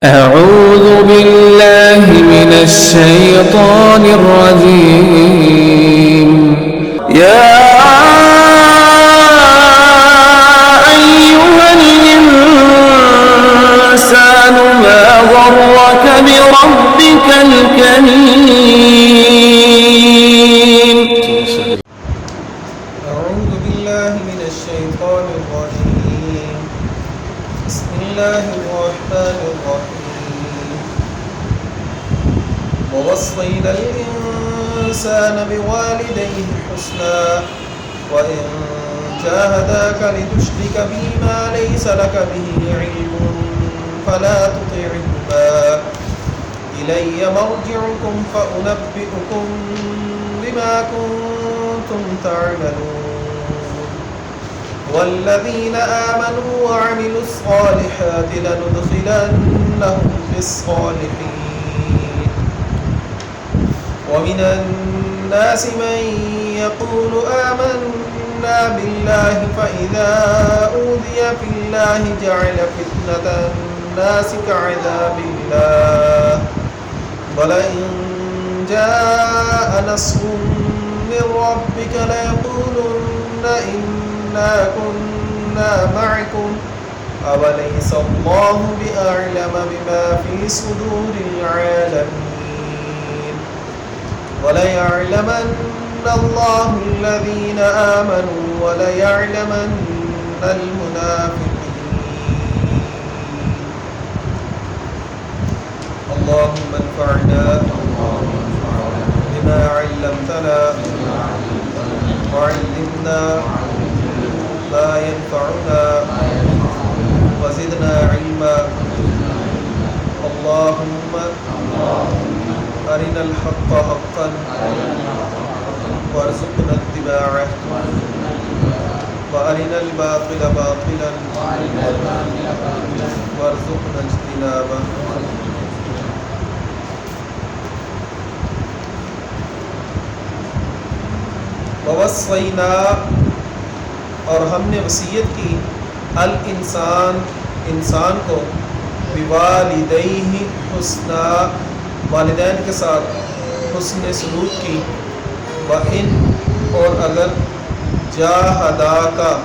أعوذ بالله من الشيطان الرجيم يا أيها الإنسان ما غرك بربك الكريم أعوذ بالله من الشيطان الرجيم بسم الله الرحمن الرحيم ووصينا الإنسان بوالديه حسنا وإن جاهداك لتشرك بي ما ليس لك به علم فلا تطعهما إلي مرجعكم فأنبئكم بما كنتم تعملون والذين آمنوا وعملوا الصالحات لندخلنهم في الصالحين ومن الناس من يقول آمنا بالله فإذا أوذي في الله جعل فتنة الناس كعذاب الله ولئن جاء نصر من ربك ليقولن إنا كنا معكم أوليس الله بأعلم بما في صدور العالمين وليعلمن الله الذين آمنوا وليعلمن المنافقين اللهم انفعنا بما علمتنا وعلمنا ما ينفعنا وزدنا علما اللهم أرنا الحق حقا وارزقنا اتباعه وأرنا الباطل باطلا وارزقنا اجتنابه ووصینا اور ہم نے وصیت کی الانسان انسان کو بوالدیہ حسنا والدین کے ساتھ حسن سلوک کی وَإِن اور اگر جاہداکا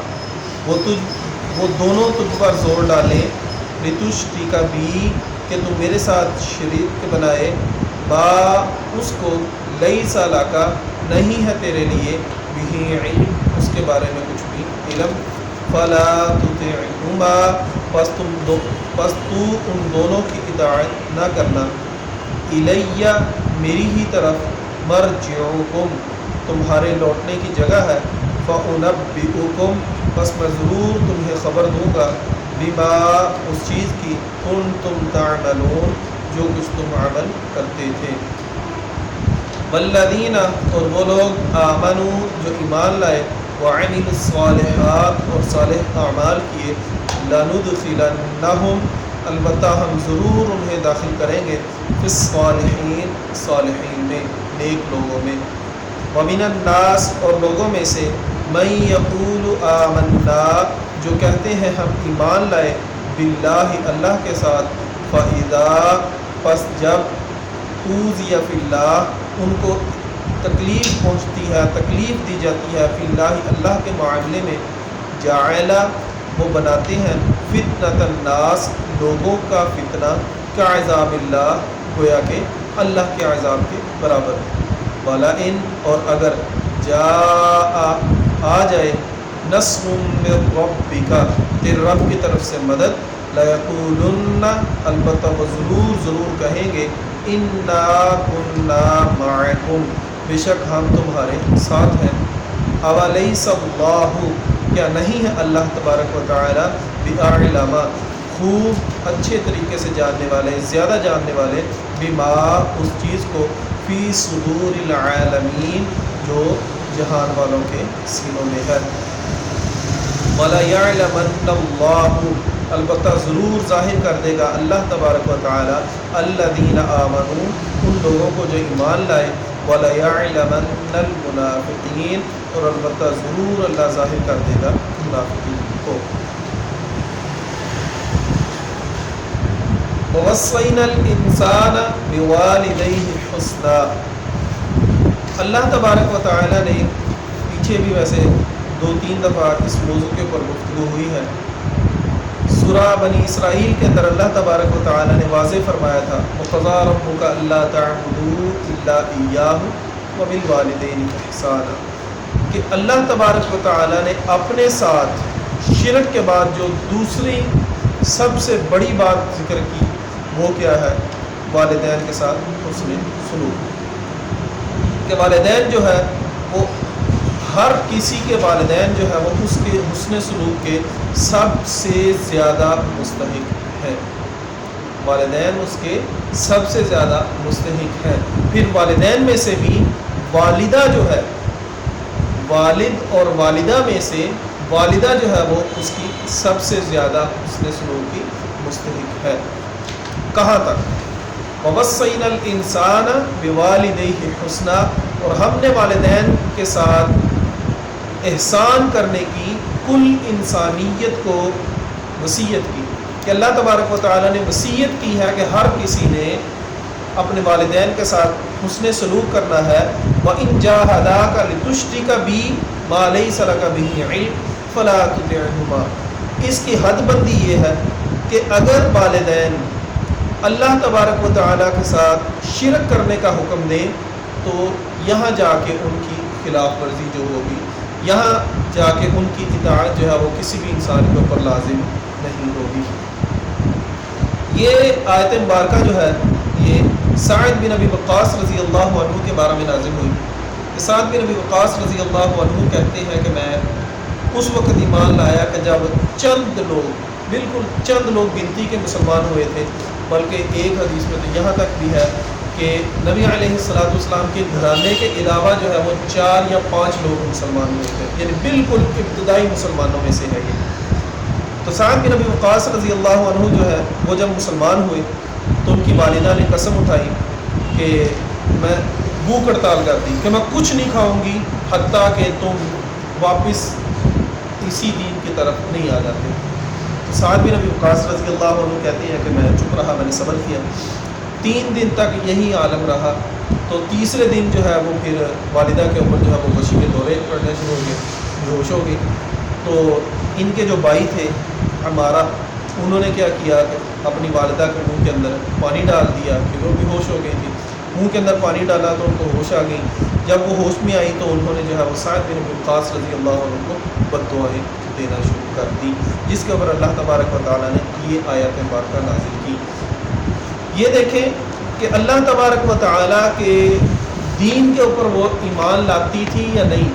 وہ دونوں تجھ پر زور ڈالیں لتشرک بی کہ تم میرے ساتھ شریک بنائے ما اس کو لیس لکا نہیں ہے تیرے لیے بھی علم اس کے بارے میں کچھ بھی علم فلا تطعهما پس تو ان دونوں کی اطاعت نہ کرنا الیہ میری ہی طرف مرجعکم تمہارے لوٹنے کی جگہ ہے فأنبئکم پس میں ضرور تمہیں خبر دوں گا بما اس چیز کی کنتم تعملون جو کچھ تم عمل کرتے تھے والذین اور وہ لوگ آمنوا جو ایمان لائے وعملوا الصالحات اور صالح اعمال کیے لندخلنہم البتہ ہم ضرور انہیں داخل کریں گے فی الصالحین صالحین میں نیک لوگوں میں ومن الناس اور لوگوں میں سے من یقول آمنا جو کہتے ہیں ہم ایمان لائے باللہ اللہ کے ساتھ فاذا پس جب اوذی فی اللہ ان کو تکلیف پہنچتی ہے تکلیف دی جاتی ہے فی اللہ اللہ کے معاملے میں جعل وہ بناتے ہیں فتنۃ الناس لوگوں کا فتنہ کعذاب اللہ گویا کہ اللہ کے عذاب کے برابر وَلَئِن اور اگر جاء آ جائے نصر من ربک تیرے رب کی طرف سے مدد لَيَقُولُنَّ البتہ وہ ضرور کہیں گے اِنَّا كُنَّا مَعَكُمْ بے شک ہم تمہارے ساتھ ہیں اَوَلَيْسَ اللَّهُ کیا نہیں ہے اللہ تبارک و تعالی بِأَعْلَمَ خوب اچھے طریقے سے جاننے والے زیادہ جاننے والے بما اس چیز کو فی صدور العالمین جو جہان والوں کے سینوں میں ہے وَلَيَعْلَمَنَّ اللَّهُ البتہ ضرور ظاہر کر دے گا اللہ تبارک و تعالی الذین آمنوا ان لوگوں کو جو ایمان لائے وَلَيَعْلَمَنَّ الْمُنَافِقِينَ اور البتہ ضرور اللہ ظاہر کر دے گا منافقین کو وَوَصَّيْنَا الْإِنسَانَ بِوَالِدَيْهِ حُسْنًا۔ اللہ تبارک و تعالیٰ نے پیچھے بھی ویسے 2-3 دفعہ اس موضوع کے اوپر گفتگو ہوئی ہے۔ سورہ بنی اسرائیل کے اندر اللہ تبارک و تعالیٰ نے واضح فرمایا تھا وَقَضَىٰ رَبُّكَ أَلَّا تَعْبُدُوا إِلَّا إِيَّاهُ وَبِالْوَالِدَيْنِ إِحْسَانًا، کہ اللہ تبارک و تعالیٰ نے اپنے ساتھ شرک کے بعد جو دوسری سب سے بڑی بات ذکر کی وہ کیا ہے؟ والدین کے ساتھ حسن سلوک، کہ والدین جو ہے وہ ہر کسی کے والدین جو ہے وہ اس کے حسن سلوک کے سب سے زیادہ مستحق ہے، والدین اس کے سب سے زیادہ مستحق ہے۔ پھر والدین میں سے بھی والدہ جو ہے، والد اور والدہ میں سے والدہ جو ہے وہ اس کی سب سے زیادہ حسن سلوک کی مستحق ہے۔ کہاں تک؟ وَوَصَّيْنَا الْإِنسَانَ بِوَالِدَيْهِ حُسْنًا، اور ہم نے والدین کے ساتھ احسان کرنے کی کل انسانیت کو وصیت کی، کہ اللہ تبارک و تعالیٰ نے وصیت کی ہے کہ ہر کسی نے اپنے والدین کے ساتھ حسن سلوک کرنا ہے۔ وَإِن جَاهَدَاكَ لِتُشْرِكَ بِي مَا لَيْسَ لَكَ بِهِ عِلْمٌ فَلَا تُطِعْهُمَا، اس کی حد بندی یہ ہے کہ اگر والدین اللہ تبارک و تعالیٰ کے ساتھ شرک کرنے کا حکم دیں تو یہاں جا کے ان کی خلاف ورزی جو ہوگی، یہاں جا کے ان کی اطاعت جو ہے وہ کسی بھی انسان کے اوپر لازم نہیں ہوگی۔ یہ آیت مبارکہ جو ہے یہ سعد بن ابی وقاص رضی اللہ عنہ کے بارے میں نازل ہوئی۔ سعد بن ابی وقاص رضی اللہ عنہ کہتے ہیں کہ میں اس وقت ایمان لایا کہ جب چند لوگ، بالکل چند لوگ گنتی کے مسلمان ہوئے تھے، بلکہ ایک حدیث میں تو یہاں تک بھی ہے کہ نبی علیہ السلام کے گھرانے کے علاوہ جو ہے وہ 4 یا 5 لوگ مسلمان ہوئے تھے، یعنی بالکل ابتدائی مسلمانوں میں سے ہے یہ۔ تو سعد بن ابی وقاص رضی اللہ عنہ جو ہے وہ جب مسلمان ہوئے تو ان کی والدہ نے قسم اٹھائی کہ میں بھوک ہڑتال کر دی کہ میں کچھ نہیں کھاؤں گی حتیٰ کہ تم واپس اسی دین کی طرف نہیں آ جاتے۔ تو سعد بن ابی وقاص رضی اللہ عنہ کہتے ہیں کہ میں چپ رہا، میں نے صبر کیا، 3 دن تک یہی عالم رہا۔ تو تیسرے دن جو ہے وہ پھر والدہ کے اوپر جو ہے وہ وشی کے دورے پڑنے شروع ہو گئے، بیہوش ہو گئی۔ تو ان کے جو بھائی تھے عمارہ، انہوں نے کیا کیا کہ اپنی والدہ کے منہ کے اندر پانی ڈال دیا کہ وہ بیہوش ہو گئی تھی، منہ کے اندر پانی ڈالا تو ان کو ہوش آ گئی۔ جب وہ ہوش میں آئی تو انہوں نے جو ہے وہ سعد بن ابی وقاص رضی اللہ عنہ کو بد دعائیں دینا شروع کر دی، جس کے اوپر اللہ تبارک و تعالیٰ نے یہ آیت مبارکہ نازل کی۔ یہ دیکھیں کہ اللہ تبارک و تعالیٰ کے دین کے اوپر وہ ایمان لاتی تھی یا نہیں،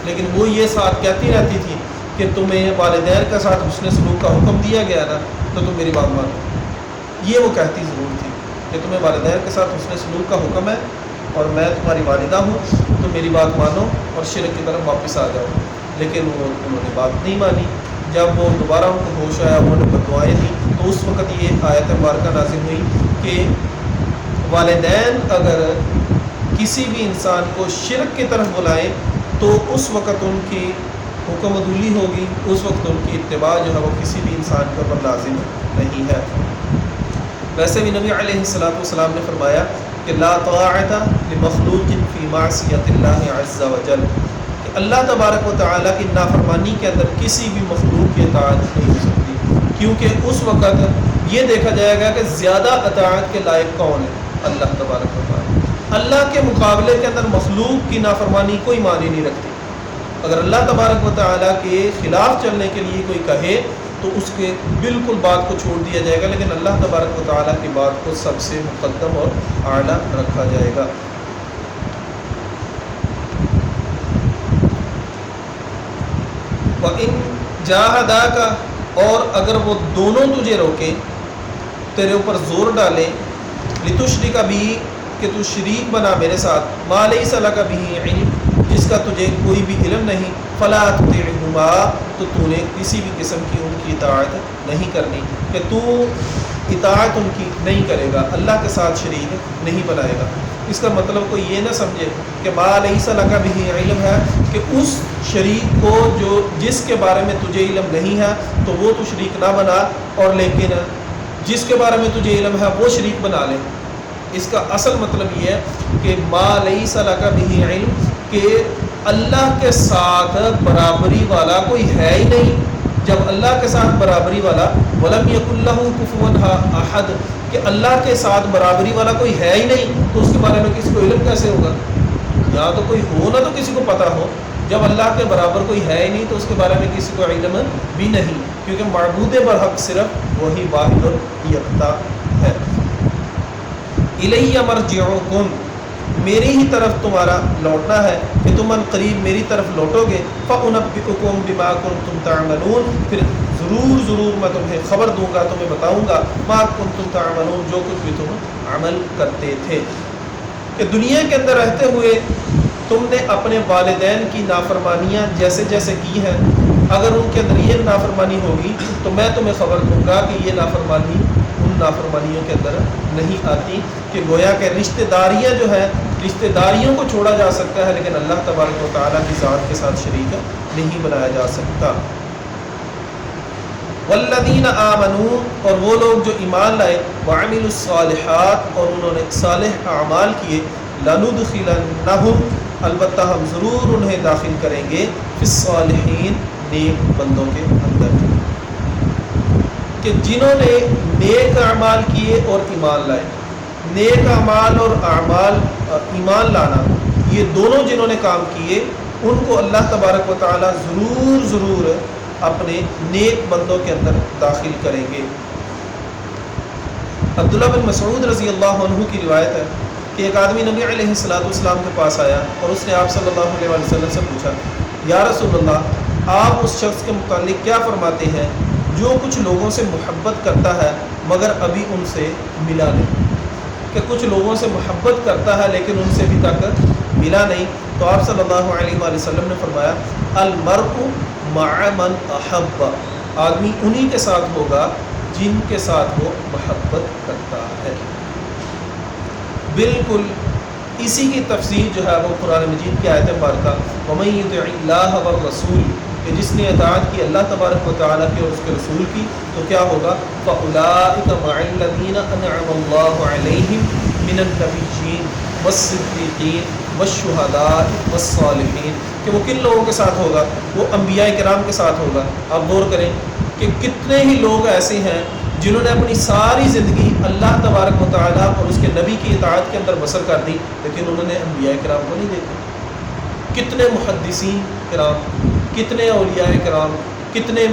لیکن وہ یہ ساتھ کہتی رہتی تھی کہ تمہیں والدین کے ساتھ حسن سلوک کا حکم دیا گیا نا تو تم میری بات مانو۔ یہ وہ کہتی ضرور تھی کہ تمہیں والدین کے ساتھ حسن سلوک کا حکم ہے اور میں تمہاری والدہ ہوں، تو میری بات مانو اور شرک کی طرف واپس آ جاؤ، لیکن انہوں نے بات نہیں مانی۔ جب وہ دوبارہ ان کو ہوش آیا، انہوں نے بد دعائیں دی، تو اس وقت یہ آیت مبارکہ نازل ہوئی کہ والدین اگر کسی بھی انسان کو شرک کی طرف بلائیں تو اس وقت ان کی حکم عدولی ہوگی، اس وقت ان کی اتباع جو ہے وہ کسی بھی انسان کے اوپر لازم نہیں ہے۔ ویسے بھی نبی علیہ السلام نے فرمایا کہ لا طاعت لمخلوق فی معصیت اللہ عز وجل، کہ اللہ تبارک و تعالیٰ کی نافرمانی کے اندر کسی بھی مخلوق کی اطاعت نہیں ہو سکتی، کیونکہ اس وقت یہ دیکھا جائے گا کہ زیادہ اطاعت کے لائق کون ہے؟ اللہ تبارک و تعالیٰ۔ اللہ کے مقابلے کے اندر مخلوق کی نافرمانی کوئی معنی نہیں رکھتی۔ اگر اللہ تبارک و تعالیٰ کے خلاف چلنے کے لیے کوئی کہے تو اس کے بالکل بات کو چھوڑ دیا جائے گا، لیکن اللہ تبارک و تعالیٰ کی بات کو سب سے مقدم اور اعلیٰ رکھا جائے گا۔ وَإِن جَاهَدَاكَ، اور اگر وہ دونوں تجھے روکیں، تیرے اوپر زور ڈالیں، لِتُشْرِكَ بِي، کہ تو شریک بنا میرے ساتھ، مَا لَيْسَ لَكَ بِهِ عِلْمٌ، جس کا تجھے کوئی بھی علم نہیں، فَلَا تُطِعْهُمَا، تو نے کسی بھی قسم کی ان کی اطاعت نہیں کرنی، کہ تو اطاعت ان کی نہیں کرے گا، اللہ کے ساتھ شریک نہیں بنائے گا۔ اس کا مطلب کوئی یہ نہ سمجھے کہ مَا لَيْسَ لَكَ بِهِ عِلْم ہے کہ اس شریک کو جس کے بارے میں تجھے علم نہیں ہے تو وہ تو شریک نہ بنا، اور لیکن جس کے بارے میں تجھے علم ہے وہ شریک بنا لے۔ اس کا اصل مطلب یہ ہے کہ ما لیس لک بہ علم، کہ اللہ کے ساتھ برابری والا کوئی ہے ہی نہیں۔ جب اللہ کے ساتھ برابری والا، وَلَمْ يَكُنْ لَهُ كُفُوًا أَحَدٌ، کہ اللہ کے ساتھ برابری والا کوئی ہے ہی نہیں، تو اس کے بارے میں کسی کو علم کیسے ہوگا؟ یا تو کوئی ہو نہ تو کسی کو پتہ ہو۔ جب اللہ کے برابر کوئی ہے ہی نہیں تو اس کے بارے میں کسی کو علم بھی نہیں، کیونکہ معبود برحق صرف وہی واحد اور یکتا ہے۔ الیہ مرجعکم، میری ہی طرف تمہارا لوٹنا ہے کہ تم ان قریب میری طرف لوٹو گے۔ فَأُنَبِّئُكُم بِمَا كُنتُمْ تَعْمَلُونَ، پھر ضرور میں تمہیں خبر دوں گا، تمہیں بتاؤں گا، مَا كُنتُمْ تَعْمَلُونَ، جو کچھ بھی تم عمل کرتے تھے۔ کہ دنیا کے اندر رہتے ہوئے تم نے اپنے والدین کی نافرمانیاں جیسے جیسے کی ہیں، اگر ان کے اندر یہ نافرمانی ہوگی تو میں تمہیں خبر دوں گا کہ یہ نافرمانی ان نافرمانیوں کے اندر نہیں آتی۔ کہ گویا کہ رشتہ داریاں جو ہے، رشتہ داریوں کو چھوڑا جا سکتا ہے لیکن اللہ تبارک و تعالیٰ کی ذات کے ساتھ شریک نہیں بنایا جا سکتا۔ والذین آمنوا، اور وہ لوگ جو ایمان لائے، وعملوا الصالحات، اور انہوں نے صالح اعمال کیے، لندخلنہم، البتہ ہم ضرور انہیں داخل کریں گے، فی الصالحین، نیک بندوں کے اندر۔ کہ جنہوں نے نیک اعمال کیے اور ایمان لائے، نیک اعمال اور ایمان لانا، یہ دونوں جنہوں نے کام کیے ان کو اللہ تبارک و تعالیٰ ضرور اپنے نیک بندوں کے اندر داخل کریں گے۔ عبداللہ بن مسعود رضی اللہ عنہ کی روایت ہے کہ ایک آدمی نبی علیہ السلام کے پاس آیا اور اس نے آپ صلی اللہ علیہ وسلم سے پوچھا، یا رسول اللہ، آپ اس شخص کے متعلق کیا فرماتے ہیں جو کچھ لوگوں سے محبت کرتا ہے مگر ابھی ان سے ملا نہیں؟ کہ کچھ لوگوں سے محبت کرتا ہے لیکن ان سے ابھی تک ملا نہیں۔ تو آپ صلی اللہ علیہ وآلہ وسلم نے فرمایا، المرء مع من احب، آدمی انہی کے ساتھ ہوگا جن کے ساتھ وہ محبت کرتا ہے۔ بالکل اسی کی تفسیر جو ہے وہ قرآن مجید کی آیت مبارکہ وَمَن يُطِعِ اللَّهَ وَالرَّسُولِ، کہ جس نے اطاعت کی اللہ تبارک و تعالیٰ کی اور اس کے رسول کی، تو کیا ہوگا؟ فَأُولَٰئِكَ مَعَ الَّذِينَ أَنْعَمَ اللَّهُ عَلَيْهِمْ مِنَ النَّبِيِّينَ وَالصِّدِّيقِينَ وَالشُّهَدَاءِ وَالصَّالِحِينَ، کہ وہ کن لوگوں کے ساتھ ہوگا؟ وہ انبیاء کرام کے ساتھ ہوگا۔ آپ غور کریں کہ کتنے ہی لوگ ایسے ہیں جنہوں نے اپنی ساری زندگی اللہ تبارک و تعالیٰ اور اس کے نبی کی اطاعت کے اندر بسر کر دی، لیکن انہوں نے انبیاء کرام کو نہیں دیکھا۔ کتنے محدثین کرام، کتنے اولیاء کرام، کتنے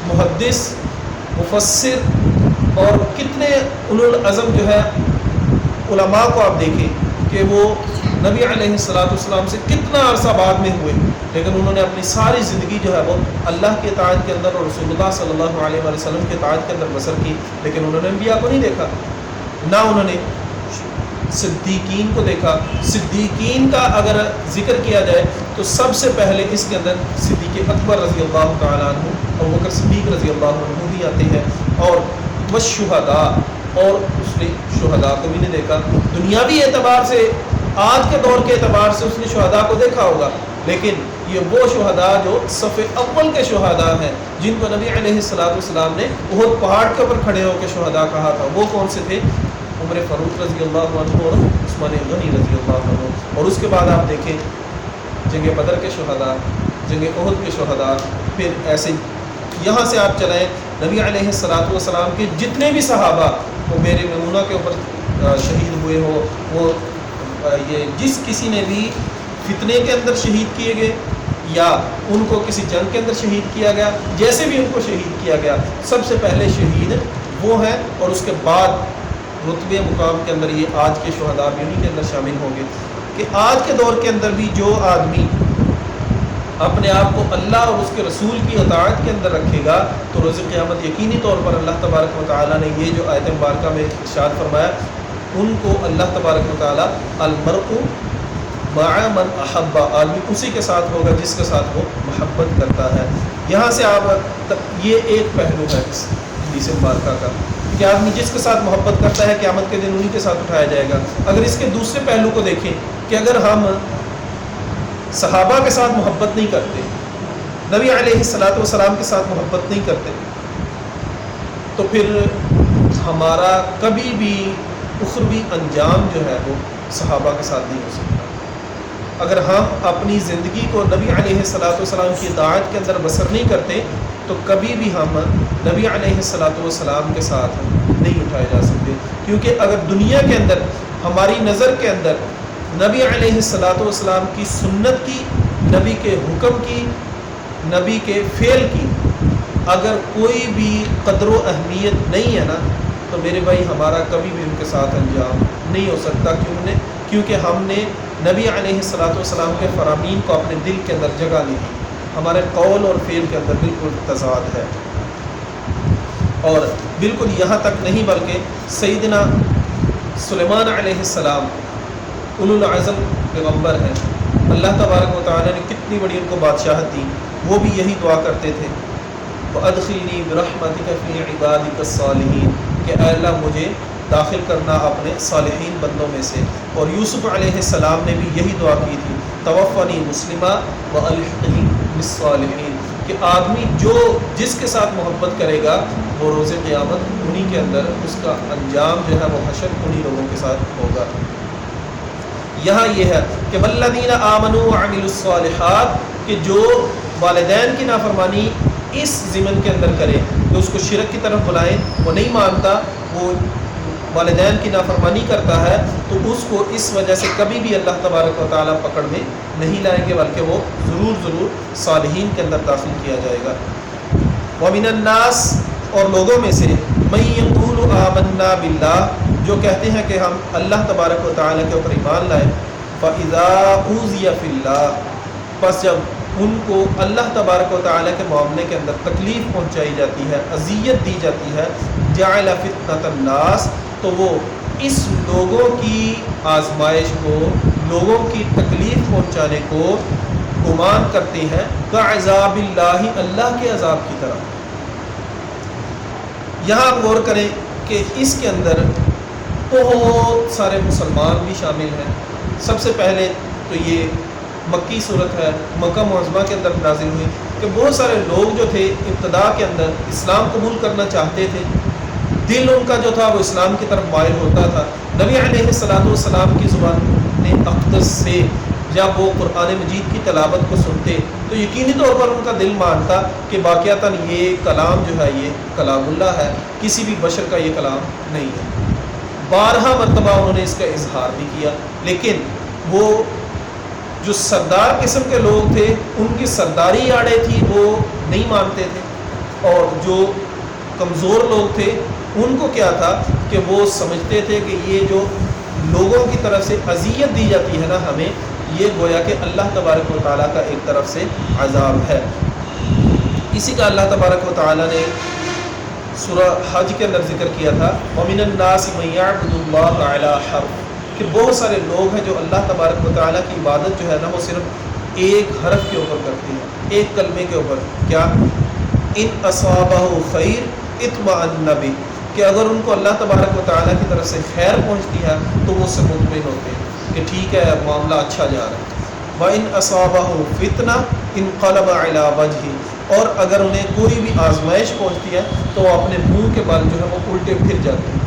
محدث، مفسر، اور کتنے اولو العزم جو ہے علماء کو آپ دیکھیں کہ وہ نبی علیہ السلام سے کتنا عرصہ بعد میں ہوئے، لیکن انہوں نے اپنی ساری زندگی جو ہے وہ اللہ کی اطاعت کے اندر اور رسول اللہ صلی اللہ علیہ وآلہ وسلم کی اطاعت کے اندر بسر کی، لیکن انہوں نے انبیاء کو نہیں دیکھا، نہ انہوں نے صدیقین کو دیکھا۔ صدیقین کا اگر ذکر کیا جائے تو سب سے پہلے اس کے اندر صدیق اکبر رضی اللہ تعالیٰ عنہ اور بکر صدیق رضی اللہ عنہ بھی آتے ہیں، اور والشہداء، اور اس نے شہداء کو بھی نہیں دیکھا۔ دنیاوی اعتبار سے، آج کے دور کے اعتبار سے اس نے شہداء کو دیکھا ہوگا، لیکن یہ وہ شہداء جو صف اول کے شہداء ہیں، جن کو نبی علیہ السلام نے احد پہاڑ کے اوپر کھڑے ہو کے شہداء کہا تھا، وہ کون سے تھے؟ عمر فاروق رضی اللہ عنہ اور عثمان غنی رضی اللہ عنہ۔ اور اس کے بعد آپ دیکھیں جنگ بدر کے شہداء، جنگ احد کے شہداء، پھر ایسے یہاں سے آپ چلائیں نبی علیہ السلام کے جتنے بھی صحابہ، وہ میرے میمونہ کے اوپر شہید ہوئے ہو، وہ یہ جس کسی نے بھی فتنے کے اندر شہید کیے گئے یا ان کو کسی جنگ کے اندر شہید کیا گیا، جیسے بھی ان کو شہید کیا گیا، سب سے پہلے شہید وہ ہیں، اور اس کے بعد رتبے مقام کے اندر یہ آج کے شہداء بھی انہیں کے اندر شامل ہوں گے۔ کہ آج کے دور کے اندر بھی جو آدمی اپنے آپ کو اللہ اور اس کے رسول کی اطاعت کے اندر رکھے گا تو روز قیامت یقینی طور پر اللہ تبارک و تعالیٰ نے یہ جو آیت مبارکہ میں ارشاد فرمایا، ان کو اللہ تبارک و تعالیٰ المرء مع من احب، آدمی اسی کے ساتھ ہوگا جس کے ساتھ وہ محبت کرتا ہے۔ یہاں سے آپ یہ ایک پہلو ہے اس حدیث مبارکہ کا کہ آدمی جس کے ساتھ محبت کرتا ہے قیامت کے دن انہی کے ساتھ اٹھایا جائے گا۔ اگر اس کے دوسرے پہلو کو دیکھیں کہ اگر ہم صحابہ کے ساتھ محبت نہیں کرتے، نبی علیہ السلام کے ساتھ محبت نہیں کرتے، تو پھر ہمارا کبھی بھی اخروی انجام جو ہے وہ صحابہ کے ساتھ نہیں ہو سکتا۔ اگر ہم اپنی زندگی کو نبی علیہ السلام کی اطاعت کے اندر بسر نہیں کرتے تو کبھی بھی ہم نبی علیہ السلام کے ساتھ نہیں اٹھائے جا سکتے، کیونکہ اگر دنیا کے اندر ہماری نظر کے اندر نبی علیہ السلام کی سنت کی، نبی کے حکم کی، نبی کے فعل کی اگر کوئی بھی قدر و اہمیت نہیں ہے نا، تو میرے بھائی ہمارا کبھی بھی ان کے ساتھ انجام نہیں ہو سکتا، کیونکہ ہم نے نبی علیہ السلام کے فرامین کو اپنے دل کے اندر جگہ نہیں دی، ہمارے قول اور فعل کے اندر بالکل تضاد ہے۔ اور بالکل یہاں تک نہیں بلکہ سیدنا سلیمان علیہ السلام اولو العزم پیغمبر ہیں، اللہ تبارک و تعالیٰ نے کتنی بڑی ان کو بادشاہت دی، وہ بھی یہی دعا کرتے تھے وَأَدْخِلْنِي بِرَحْمَتِكَ فِي عِبَادِكَ الصَّالِحِينَ کہ اے اللہ مجھے داخل کرنا اپنے صالحین بندوں میں سے۔ اور یوسف علیہ السلام نے بھی یہی دعا کی تھی توفنی مسلمہ وَأَلْحِقْنِی بِالصَّالِحِينَ کہ آدمی جس کے ساتھ محبت کرے گا وہ روز قیامت انہی کے اندر اس کا انجام جو ہے وہ حشر انہی لوگوں کے ساتھ ہوگا۔ یہاں یہ ہے کہ والذین آمنوا وعملوا الصالحات کہ جو والدین کی نافرمانی اس ضمن کے اندر کرے کہ اس کو شرک کی طرف بلائیں، وہ نہیں مانتا، وہ والدین کی نافرمانی کرتا ہے، تو اس کو اس وجہ سے کبھی بھی اللہ تبارک و تعالیٰ پکڑ میں نہیں لائیں گے، بلکہ وہ ضرور صالحین کے اندر داخل کیا جائے گا۔ وَمِنَ النَّاسِ اور لوگوں میں سے مَن يَقُولُ آمَنَّا بِاللَّهِ جو کہتے ہیں کہ ہم اللہ تبارک و تعالیٰ کے اوپر ایمان لائے، فَإِذَا أُوذِيَ فِي اللَّهِ پس جب ان کو اللہ تبارک و تعالیٰ کے معاملے کے اندر تکلیف پہنچائی جاتی ہے، اذیت دی جاتی ہے، جعل فتنة الناس تو وہ اس لوگوں کی آزمائش کو، لوگوں کی تکلیف پہنچانے کو گمان کرتے ہیں کعذاب اللہ اللہ کے عذاب کی طرح۔ یہاں آپ غور کریں کہ اس کے اندر بہت سارے مسلمان بھی شامل ہیں۔ سب سے پہلے تو یہ مکی صورت ہے، مکہ معظمہ کے اندر نازل ہوئی کہ بہت سارے لوگ جو تھے ابتدا کے اندر اسلام قبول کرنا چاہتے تھے، دل ان کا جو تھا وہ اسلام کی طرف مائل ہوتا تھا۔ نبی علیہ السلام کی زبان اقدس سے جب وہ قرآن مجید کی تلاوت کو سنتے تو یقینی طور پر ان کا دل مانتا کہ واقعتاً یہ کلام جو ہے یہ کلام اللہ ہے، کسی بھی بشر کا یہ کلام نہیں ہے۔ بارہا مرتبہ انہوں نے اس کا اظہار بھی کیا، لیکن وہ جو سردار قسم کے لوگ تھے ان کی سرداری آڑے تھی، وہ نہیں مانتے تھے، اور جو کمزور لوگ تھے ان کو کیا تھا کہ وہ سمجھتے تھے کہ یہ جو لوگوں کی طرف سے اذیت دی جاتی ہے نا ہمیں، یہ گویا کہ اللہ تبارک و تعالیٰ کا ایک طرف سے عذاب ہے۔ اسی کا اللہ تبارک و تعالیٰ نے سورہ حج کے اندر ذکر کیا تھا وَمِنَ النَّاسِ مَن يَعْبُدُ اللَّهَ عَلَى حَرْفٍ کہ بہت سارے لوگ ہیں جو اللہ تبارک و تعالیٰ کی عبادت جو ہے نا وہ صرف ایک حرف کے اوپر کرتے ہیں، ایک کلمے کے اوپر، کیا ان اصابہ خیر اطمأن بہ کہ اگر ان کو اللہ تبارک و تعالیٰ کی طرف سے خیر پہنچتی ہے تو وہ اس سے مطمئن ہوتے ہیں کہ ٹھیک ہے معاملہ اچھا جا رہا ہے۔ وَإِنْ أَصَابَهُ فِتْنَةٌ انقلب علی وجہہ اور اگر انہیں کوئی بھی آزمائش پہنچتی ہے تو وہ اپنے منہ کے بال جو ہے وہ الٹے پھر جاتے ہیں،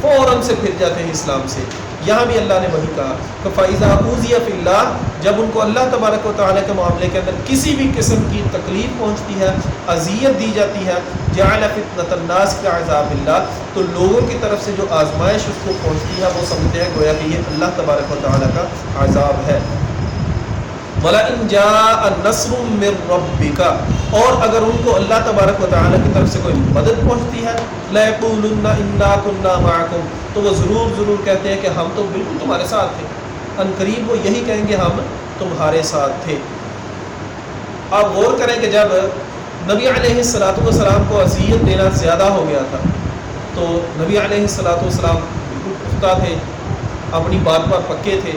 فوراً سے پھر جاتے ہیں اسلام سے۔ یہاں بھی اللہ نے وہی کہا کہ فَإِذَا أُوذِيَ فِي اللَّهِ جب ان کو اللہ تبارک و تعالیٰ کے معاملے کے اندر کسی بھی قسم کی تکلیف پہنچتی ہے، اذیت دی جاتی ہے، جعل فتنة الناس كعذاب اللہ تو لوگوں کی طرف سے جو آزمائش اس کو پہنچتی ہے وہ سمجھتے ہیں گویا کہ یہ اللہ تبارک و تعالیٰ کا عذاب ہے۔ وَلَئِنْ جَاءَ نَصْرٌ مِّن رَّبِّكَ اور اگر ان کو اللہ تبارک و تعالیٰ کی طرف سے کوئی مدد پہنچتی ہے لَيَقُولُنَّ إِنَّا كُنَّا مَعَكُمْ تو وہ ضرور کہتے ہیں کہ ہم تو بالکل تمہارے ساتھ تھے، ان قریب وہ یہی کہیں گے ہم تمہارے ساتھ تھے۔ آپ غور کریں کہ جب نبی علیہ السلام کو اذیت دینا زیادہ ہو گیا تھا تو نبی علیہ السلام بالکل پختہ تھے، اپنی بات پر پکے تھے،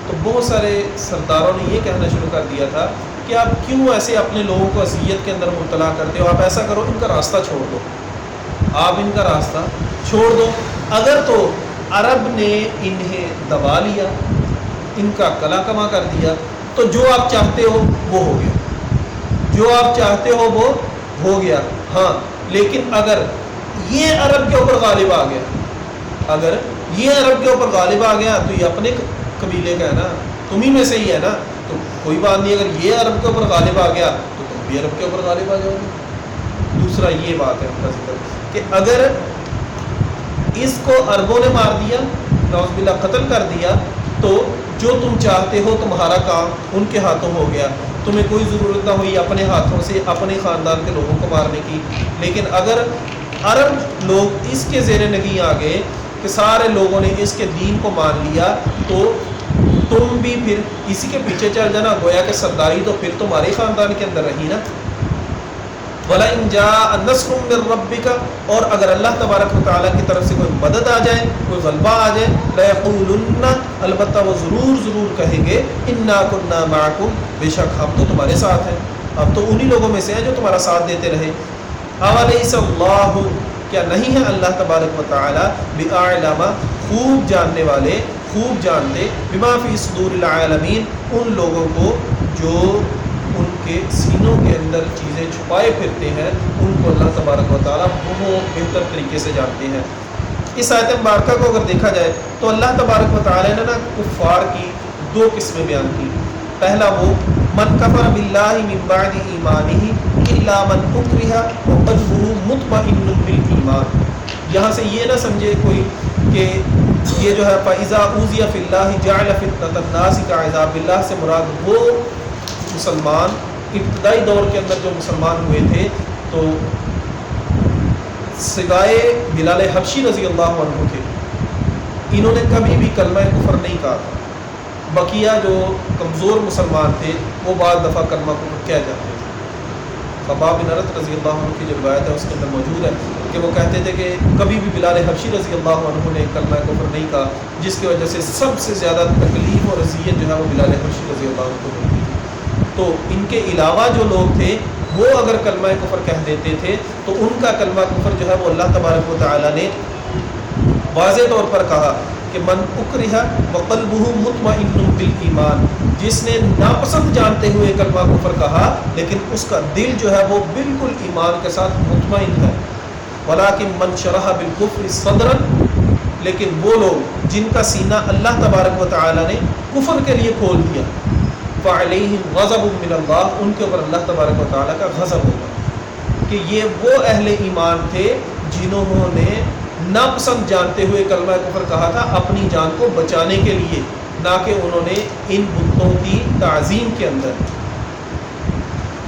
تو بہت سارے سرداروں نے یہ کہنا شروع کر دیا تھا کہ آپ کیوں ایسے اپنے لوگوں کو اذیت کے اندر مبتلا کرتے ہو، آپ ایسا کرو ان کا راستہ چھوڑ دو، آپ ان کا راستہ چھوڑ دو۔ اگر تو عرب نے انہیں دبا لیا، ان کا کلا کما کر دیا تو جو آپ چاہتے ہو وہ ہو گیا، جو آپ چاہتے ہو وہ ہو گیا، ہاں لیکن اگر یہ عرب کے اوپر غالب آ گیا، اگر یہ عرب کے اوپر غالب آ گیا تو یہ اپنے قبیلے کا ہے نا، تمہیں میں سے ہی ہے نا، تو کوئی بات نہیں، اگر یہ عرب کے اوپر غالب آ گیا تو تم بھی عرب کے اوپر غالب آ جاؤ گے۔ دوسرا یہ بات ہے ان کا ذکر کہ اگر اس کو عربوں نے مار دیا، نعوذ باللہ قتل کر دیا، تو جو تم چاہتے ہو تمہارا کام ان کے ہاتھوں ہو گیا، تمہیں کوئی ضرورت نہ ہوئی اپنے ہاتھوں سے اپنے خاندان کے لوگوں کو مارنے کی۔ لیکن اگر عرب لوگ اس کے زیر نگیں آ گئے کہ سارے لوگوں نے اس کے دین کو مان لیا، تو تم بھی پھر اسی کے پیچھے چل جانا، گویا کہ سرداری تو پھر تمہارے خاندان کے اندر رہی نا۔ وَلَئِن جَاءَ نَصْرٌ مِّن رَّبِّكَ، اور اگر اللہ تبارک و تعالیٰ کی طرف سے کوئی مدد آ جائے، کوئی غلبہ آ جائے، لَيَقُولُنَّ، البتہ وہ ضرور کہیں گے، اِنَّا كُنَّا مَعَكُمْ، بے شک ہم تو تمہارے ساتھ ہیں، ہم تو انہی لوگوں میں سے ہیں جو تمہارا ساتھ دیتے رہے۔ أَوَلَيْسَ اللَّهُ، کیا نہیں ہے اللہ تبارک و تعالیٰ، بِأَعْلَمَ، خوب جاننے والے، خوب جانتے، بِمَا فِي صُدُورِ الْعَالَمِينَ، ان لوگوں کو جو ان کے سینوں کے اندر چیزیں چھپائے پھرتے ہیں، ان کو اللہ تبارک و تعالیٰ بہت بہتر طریقے سے جانتے ہیں۔ اس آیت مبارکہ کو اگر دیکھا جائے تو اللہ تبارک و تعالیٰ نے نا کفار کی دو قسمیں بیان کی۔ پہلا وہ من کفر باللہ من بعد ایمانہ الا من اکرہ وقلبہ مطمئن بالایمان، یہاں سے یہ نہ سمجھے کوئی کہ یہ جو ہے فَإِذَا أُوذِيَ فِي اللَّهِ جَعَلَ فِتْنَةَ النَّاسِ كَعَذَابِ اللَّهِ سے مراد وہ مسلمان ابتدائی دور کے اندر جو مسلمان ہوئے تھے، تو سگائے بلال حبشی رضی اللہ عنہ تھے، انہوں نے کبھی بھی کلمہ کفر نہیں کہا تھا۔ بقیہ جو کمزور مسلمان تھے وہ بعض دفعہ کلمہ کفر کہہ جاتے تھے۔ خباب بن ارت رضی اللہ عنہ کی جو روایت ہے اس کے اندر موجود ہے کہ وہ کہتے تھے کہ کبھی بھی بلال حبشی رضی اللہ عنہ نے کلمہ کفر نہیں کہا، جس کی وجہ سے سب سے زیادہ تکلیف اور اذیت جو ہے وہ بلال حبشی رضی اللہ عنہ کو ملتی تھی۔ تو ان کے علاوہ جو لوگ تھے وہ اگر کلمہ کفر کہہ دیتے تھے تو ان کا کلمہ کفر جو ہے وہ اللہ تبارک و تعالیٰ نے واضح طور پر کہا کہ من اکرہ وقلبہ مطمئن بالایمان، جس نے ناپسند جانتے ہوئے کلمہ کفر کہا لیکن اس کا دل جو ہے وہ بالکل ایمان کے ساتھ مطمئن ہے۔ ولیکن من شرح بالکفر صدرا، لیکن وہ لوگ جن کا سینہ اللہ تبارک و تعالیٰ نے کفر کے لیے کھول دیا، فعلیہم غضب من اللہ، ان کے اوپر اللہ تبارک و تعالیٰ کا غضب ہوگا، کہ یہ وہ اہل ایمان تھے جنہوں نے ناپسند جانتے ہوئے کلمہ کفر کہا تھا اپنی جان کو بچانے کے لیے، نہ کہ انہوں نے ان بتوں کی تعظیم کے اندر۔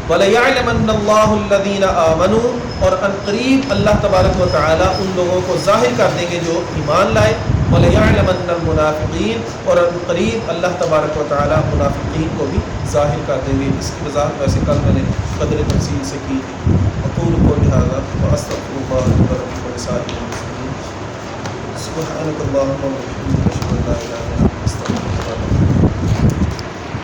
وَلَيَعْلَمَنَّ اللَّهُ الَّذِينَ آمَنُوا، اور ان قریب اللہ تبارک و تعالیٰ ان لوگوں کو ظاہر کر دیں گے جو ایمان لائے۔ وَلَيَعْلَمَنَّ الْمُنَافِقِينَ، اور ان قریب اللہ تبارک و تعالیٰ منافقین کو بھی ظاہر کر دیں گے۔ اس کی وضاحت ویسے کل میں نے قدر تفصیل سے کی تھی۔ اقول قولی ھذا واستغفر اللہ لي ولکم ولسائر المسلمین۔ سبحانک اللہم وبحمدک، اشہد ان لا الہ الا انت، استغفرک۔